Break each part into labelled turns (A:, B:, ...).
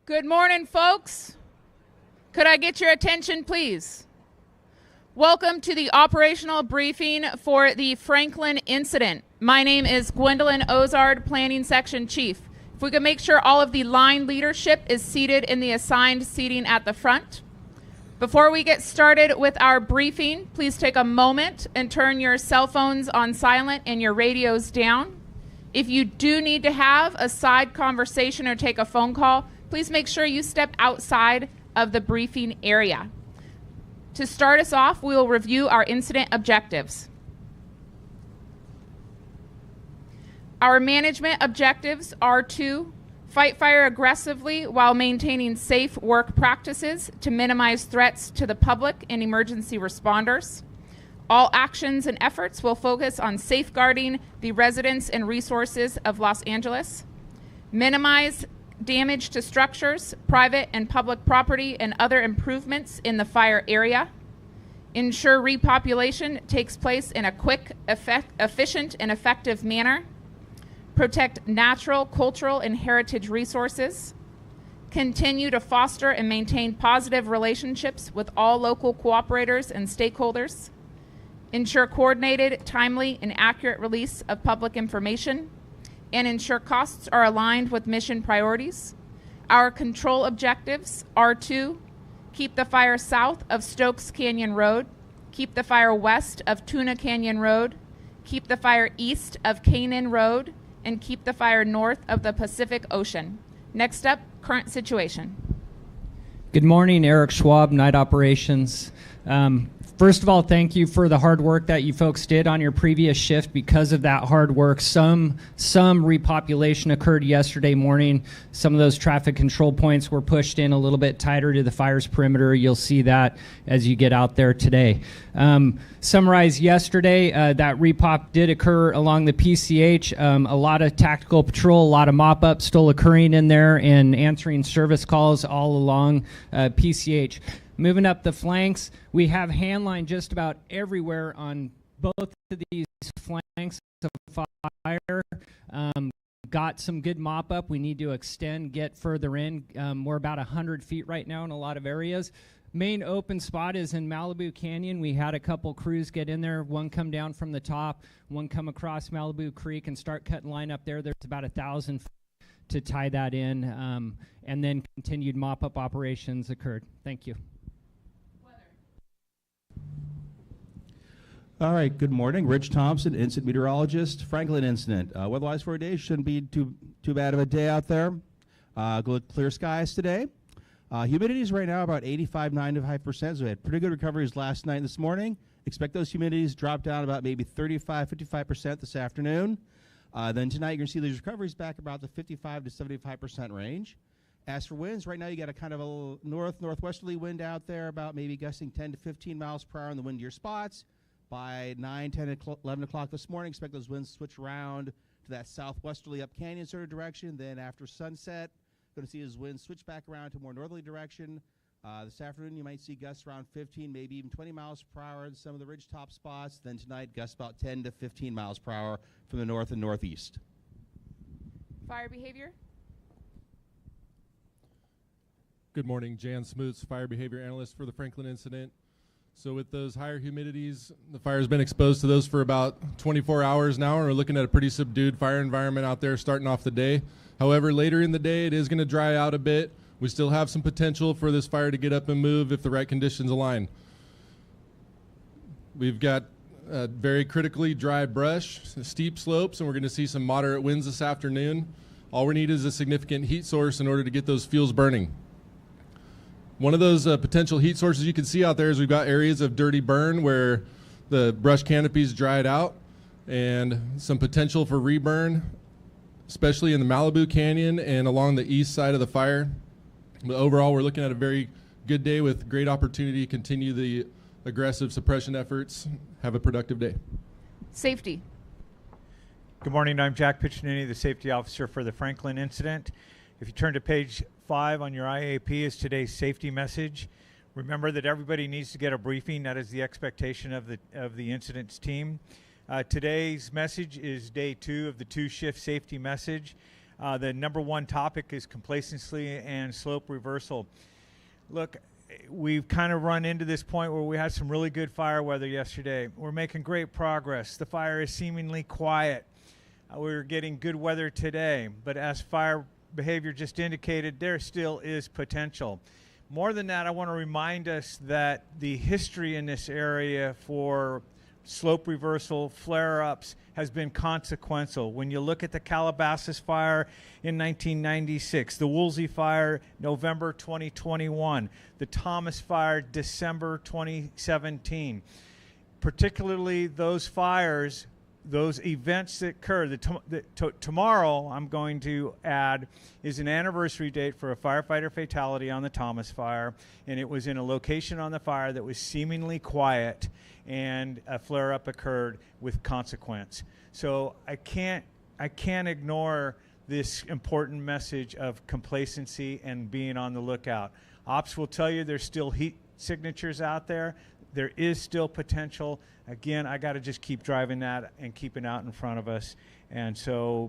A: Good morning, folks. Could I get your attention, please? Welcome to the operational briefing for the Franklin incident. My name is Gwendolyn Ozard, Planning Section Chief. If we could make sure all of the line leadership is seated in the assigned seating at the front. Before we get started with our briefing, please take a moment and turn your cell phones on silent and your radios down. If you do need to have a side conversation or take a phone call, please make sure you step outside of the briefing area. To start us off, we will review our incident objectives. Our management objectives are to fight fire aggressively while maintaining safe work practices to minimize threats to the public and emergency responders. All actions and efforts will focus on safeguarding the residents and resources of Los Angeles. Minimize damage to structures, private and public property, and other improvements in the fire area. Ensure repopulation takes place in a quick, efficient, and effective manner. Protect natural, cultural, and heritage resources. Continue to foster and maintain positive relationships with all local cooperators and stakeholders. Ensure coordinated, timely, and accurate release of public information. And ensure costs are aligned with mission priorities. Our control objectives are to keep the fire south of Stokes Canyon Road, keep the fire west of Tuna Canyon Road, keep the fire east of Canaan Road, and keep the fire north of the Pacific Ocean. Next up, current situation.
B: Good morning, Eric Schwab, Night Operations. First of all, thank you for the hard work that you folks did on your previous shift. Because of that hard work, some repopulation occurred yesterday morning. Some of those traffic control points were pushed in a little bit tighter to the fire's perimeter. You'll see that as you get out there today. Summarize yesterday, that repop did occur along the PCH. A lot of tactical patrol, a lot of mop-up still occurring in there and answering service calls all along PCH. Moving up the flanks, we have handline just about everywhere on both of these flanks of fire. Got some good mop-up. We need to extend, get further in. We're about 100 feet right now in a lot of areas. Main open spot is in Malibu Canyon. We had a couple crews get in there, one come down from the top, one come across Malibu Creek and start cutting line up there. There's about 1,000 feet to tie that in, and then continued mop-up operations occurred. Thank you.
C: All right, good morning. Rich Thompson, incident meteorologist. Franklin incident. Weather-wise for a day, shouldn't be too bad of a day out there. Clear skies today. Humidity is right now about 85, 95%. So we had pretty good recoveries last night and this morning. Expect those humidities drop down about maybe 35, 55% this afternoon. Then tonight you're going to see these recoveries back about the 55 to 75% range. As for winds, right now you got a kind of a northwesterly wind out there, about maybe gusting 10 to 15 miles per hour in the windier spots. By 9, 10, 11 o'clock this morning, expect those winds to switch around to that southwesterly up canyon sort of direction. Then after sunset, going to see those winds switch back around to a more northerly direction. This afternoon, you might see gusts around 15, maybe even 20 miles per hour in some of the ridgetop spots. Then tonight, gusts about 10 to 15 miles per hour from the north and northeast.
A: Fire behavior.
D: Good morning, Jan Smoots, fire behavior analyst for the Franklin incident. So with those higher humidities, the fire's been exposed to those for about 24 hours now, and we're looking at a pretty subdued fire environment out there starting off the day. However, later in the day, it is going to dry out a bit. We still have some potential for this fire to get up and move if the right conditions align. We've got very critically dry brush, steep slopes, and we're going to see some moderate winds this afternoon. All we need is a significant heat source in order to get those fuels burning. One of those potential heat sources you can see out there is we've got areas of dirty burn where the brush canopy's dried out, and some potential for reburn, especially in the Malibu Canyon and along the east side of the fire. But overall, we're looking at a very good day with great opportunity to continue the aggressive suppression efforts. Have a productive day.
A: Safety.
E: Good morning, I'm Jack Piccinini, the safety officer for the Franklin incident. If you turn to page 5 on your IAP is today's safety message. Remember that everybody needs to get a briefing. That is the expectation of the incidents team. Today's message is day 2 of the 2-shift safety message. The number one topic is complacency and slope reversal. Look, we've kind of run into this point where we had some really good fire weather yesterday. We're making great progress. The fire is seemingly quiet. We're getting good weather today, but as fire behavior just indicated, there still is potential. More than that, I want to remind us that the history in this area for slope reversal flare-ups has been consequential. When you look at the Calabasas fire in 1996, the Woolsey fire November 2021, the Thomas fire December 2017, particularly those fires, those events that occur. Tomorrow, I'm going to add, is an anniversary date for a firefighter fatality on the Thomas fire, and it was in a location on the fire that was seemingly quiet, and a flare-up occurred with consequence. So I can't ignore this important message of complacency and being on the lookout. Ops will tell you there's still heat signatures out there. There is still potential. Again, I got to just keep driving that and keeping out in front of us. And so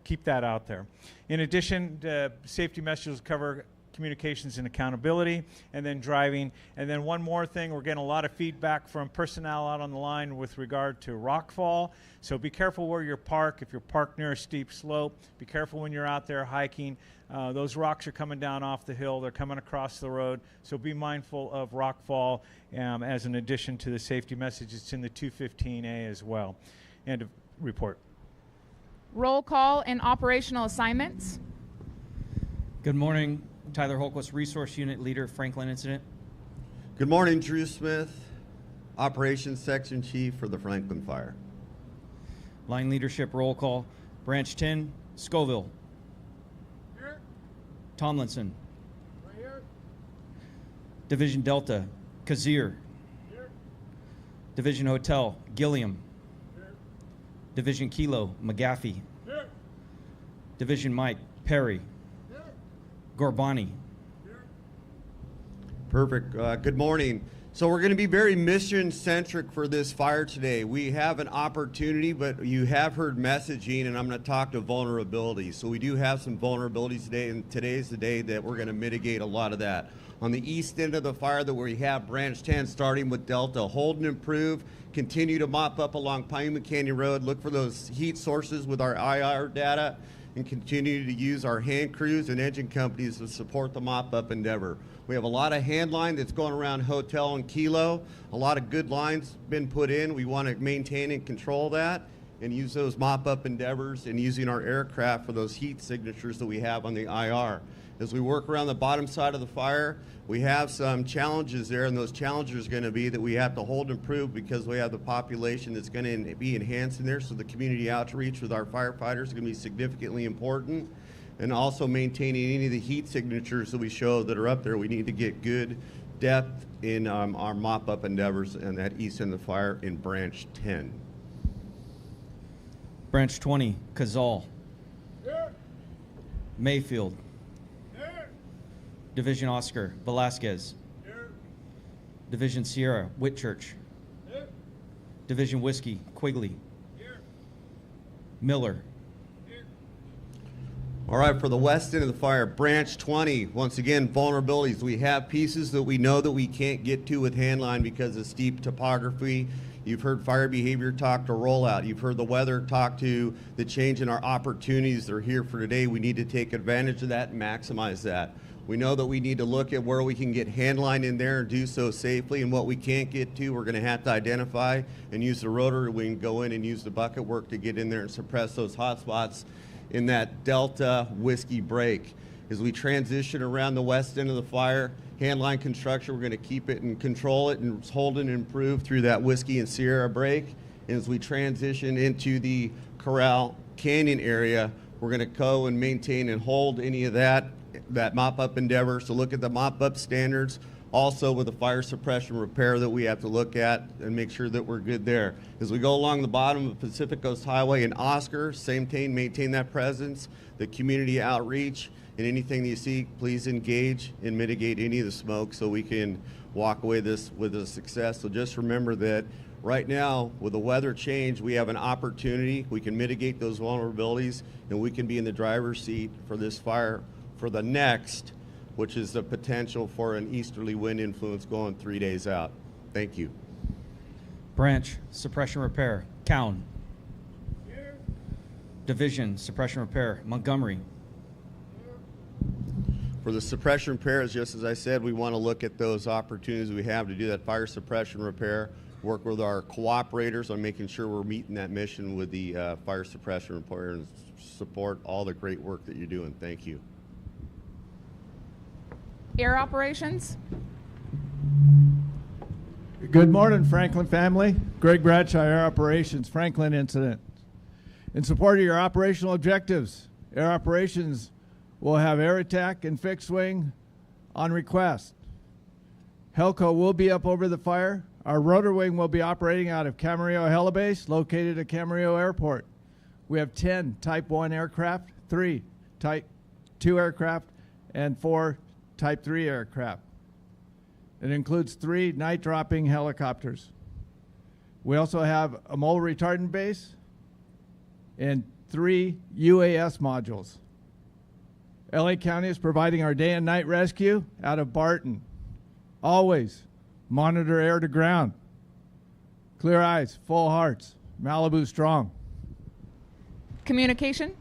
E: keep that out there. In addition, the safety messages cover communications and accountability, and then driving. And then one more thing, we're getting a lot of feedback from personnel out on the line with regard to rockfall. So be careful where you park. If you're parked near a steep slope, be careful when you're out there hiking. Those rocks are coming down off the hill. They're coming across the road. So be mindful of rockfall as an addition to the safety message. It's in the 215A as well. End of report.
A: Roll call and operational assignments.
F: Good morning. Tyler Holquist, Resource Unit Leader, Franklin Incident.
G: Good morning, Drew Smith, Operations Section Chief for the Franklin Fire.
F: Line Leadership Roll Call. Branch 10, Scoville.
H: Here.
F: Tomlinson.
H: Right here.
F: Division Delta, Kazir.
H: Here.
F: Division Hotel, Gilliam.
H: Here.
F: Division Kilo, McGaffey.
H: Here.
F: Division Mike, Perry.
H: Here.
F: Gorbani.
H: Here.
G: Perfect. Good morning. So we're going to be very mission-centric for this fire today. We have an opportunity, but you have heard messaging, and I'm going to talk to vulnerabilities. So we do have some vulnerabilities today, and today is the day that we're going to mitigate a lot of that. On the east end of the fire, that we have Branch 10, starting with Delta, hold and improve, continue to mop up along Pine Canyon Road, look for those heat sources with our IR data, and continue to use our hand crews and engine companies to support the mop-up endeavor. We have a lot of hand line that's going around Hotel and Kilo. A lot of good lines been put in. We want to maintain and control that and use those mop-up endeavors and using our aircraft for those heat signatures that we have on the IR. As we work around the bottom side of the fire, we have some challenges there, and those challenges are going to be that we have to hold and improve because we have the population that's going to be enhanced in there, so the community outreach with our firefighters is going to be significantly important. And also maintaining any of the heat signatures that we show that are up there. We need to get good depth in our mop-up endeavors and that east end of the fire in Branch 10.
F: Branch 20, Cazal.
H: Here.
F: Mayfield.
H: Here.
F: Division Oscar, Velasquez.
H: Here.
F: Division Sierra, Whitchurch.
H: Here.
F: Division Whiskey, Quigley.
H: Here.
F: Miller.
G: All right, for the west end of the fire, Branch 20, once again, vulnerabilities. We have pieces that we know that we can't get to with handline because of steep topography. You've heard fire behavior talk to rollout. You've heard the weather talk to the change in our opportunities that are here for today. We need to take advantage of that and maximize that. We know that we need to look at where we can get handline in there and do so safely, and what we can't get to, we're going to have to identify and use the rotary wing, go in and use the bucket work to get in there and suppress those hot spots in that Delta Whiskey break. As we transition around the west end of the fire, handline construction, we're going to keep it and control it and hold it and improve through that Whiskey and Sierra break. And as we transition into the Corral Canyon area, we're going to go and maintain and hold any of that mop-up endeavor. So look at the mop-up standards, also with the fire suppression repair that we have to look at and make sure that we're good there. As we go along the bottom of Pacific Coast Highway in Oscar, maintain that presence, the community outreach, and anything that you see, please engage and mitigate any of the smoke so we can walk away with a success. So just remember that Right now, with the weather change, we have an opportunity. We can mitigate those vulnerabilities, and we can be in the driver's seat for this fire for the next, which is the potential for an easterly wind influence going 3 days out. Thank you.
F: Branch, suppression repair. Cowan.
H: Here.
F: Division, suppression repair. Montgomery.
G: For the suppression repairs, just as I said, we want to look at those opportunities we have to do that fire suppression repair, work with our cooperators on making sure we're meeting that mission with the fire suppression repair, and support all the great work that you're doing. Thank you.
A: Air operations.
E: Good morning, Franklin family. Greg Bradshaw, Air Operations, Franklin Incident. In support of your operational objectives, Air Operations will have air attack and fixed wing on request. Helco will be up over the fire. Our rotor wing will be operating out of Camarillo Helibase, located at Camarillo Airport. We have 10 Type 1 aircraft, 3 Type 2 aircraft, and 4 Type 3 aircraft. It includes 3 night-dropping helicopters. We also have a mole retardant base and 3 UAS modules. LA County is providing our day and night rescue out of Barton. Always monitor air to ground. Clear eyes, full hearts. Malibu strong.
A: Communication.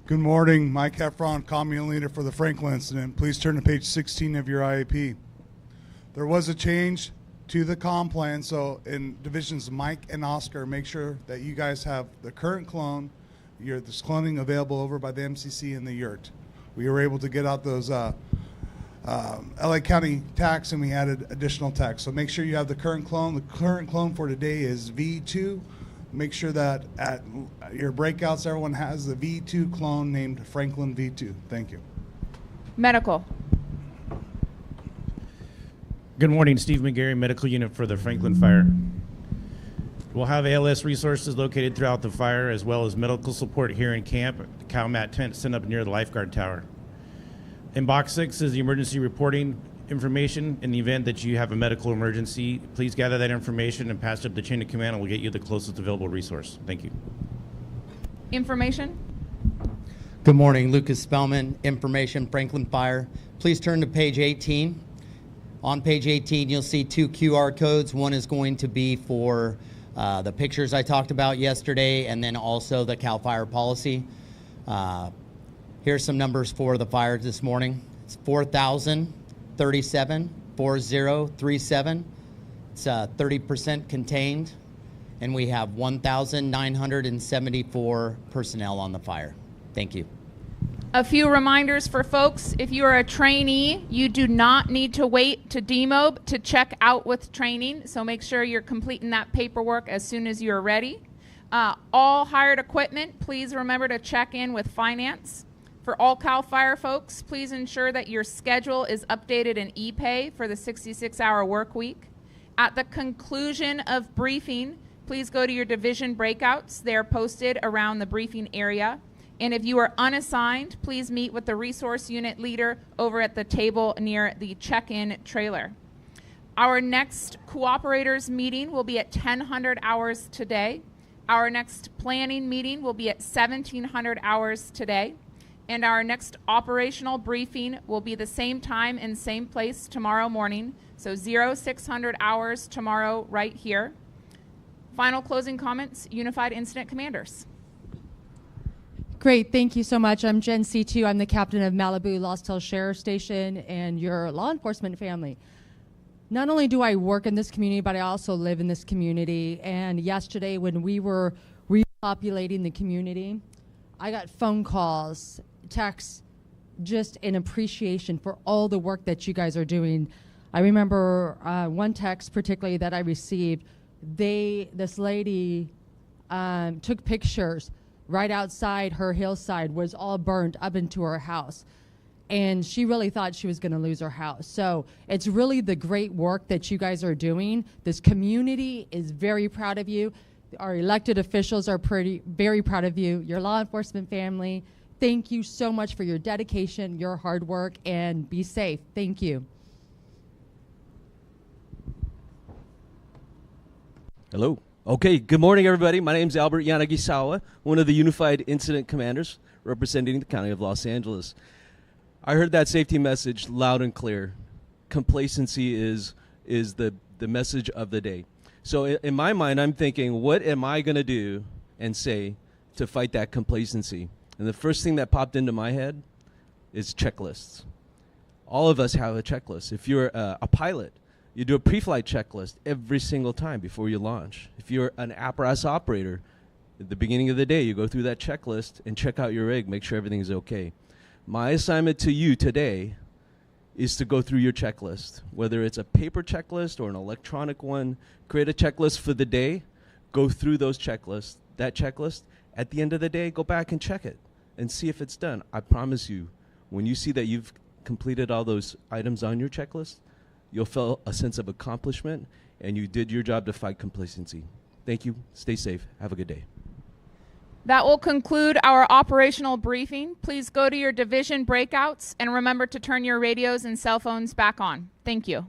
I: Good morning, Mike Heffron, commune leader for the Franklin incident. Please turn to page 16 of your IAP. There was a change to the comm plan, so in divisions Mike and Oscar, make sure that you guys have the current clone, this cloning available over by the MCC and the yurt. We were able to get out those LA County tax, and we added additional tax. So make sure you have the current clone. The current clone for today is V2. Make sure that at your breakouts, everyone has the V2 clone named Franklin V2. Thank you.
A: Medical.
J: Good morning, Steve McGarry, medical unit for the Franklin Fire. We'll have ALS resources located throughout the fire, as well as medical support here in camp, the CalMat tent set up near the lifeguard tower. In box 6 is the emergency reporting information. In the event that you have a medical emergency, please gather that information and pass it up the chain of command, and we'll get you the closest available resource. Thank you.
A: Information.
K: Good morning, Lucas Spellman, Information, Franklin Fire. Please turn to page 18. On page 18, you'll see 2 QR codes. One is going to be for the pictures I talked about yesterday, and then also the CAL FIRE policy. Here's some numbers for the fire this morning. It's 4,037, 4037. It's 30% contained, and we have 1,974 personnel on the fire. Thank you.
A: A few reminders for folks. If you are a trainee, you do not need to wait to demob to check out with training, so make sure you're completing that paperwork as soon as you're ready. All hired equipment, please remember to check in with finance. For all CAL FIRE folks, please ensure that your schedule is updated in ePay for the 66-hour work week. At the conclusion of briefing, please go to your division breakouts. They are posted around the briefing area. And if you are unassigned, please meet with the resource unit leader over at the table near the check-in trailer. Our next cooperators meeting will be at 1000 hours today. Our next planning meeting will be at 1700 hours today. And our next operational briefing will be the same time and same place tomorrow morning. So 0600 hours tomorrow right here. Final closing comments, Unified Incident Commanders.
L: Great, thank you so much. I'm Jen C2. I'm the captain of Malibu Lost Hill Sheriff Station and your law enforcement family. Not only do I work in this community, but I also live in this community. And yesterday when we were repopulating the community, I got phone calls, texts, just in appreciation for all the work that you guys are doing. I remember one text particularly that I received. This lady took pictures right outside her hillside, was all burned up into her house. And she really thought she was going to lose her house. So it's really the great work that you guys are doing. This community is very proud of you. Our elected officials are very proud of you. Your law enforcement family, thank you so much for your dedication, your hard work, and be safe. Thank you.
M: Hello. Okay, good morning, everybody. My name is Albert Yanagisawa, one of the Unified Incident Commanders representing the County of Los Angeles. I heard that safety message loud and clear. Complacency is the message of the day. So in my mind, I'm thinking, what am I going to do and say to fight that complacency? And the first thing that popped into my head is checklists. All of us have a checklist. If you're a pilot, you do a pre-flight checklist every single time before you launch. If you're an apparatus operator, at the beginning of the day, you go through that checklist and check out your rig, make sure everything's okay. My assignment to you today is to go through your checklist, whether it's a paper checklist or an electronic one. Create a checklist for the day, go through those checklists, that checklist. At the end of the day, go back and check it and see if it's done. I promise you, when you see that you've completed all those items on your checklist, you'll feel a sense of accomplishment and you did your job to fight complacency. Thank you. Stay safe. Have a good day.
A: That will conclude our operational briefing. Please go to your division breakouts and remember to turn your radios and cell phones back on. Thank you.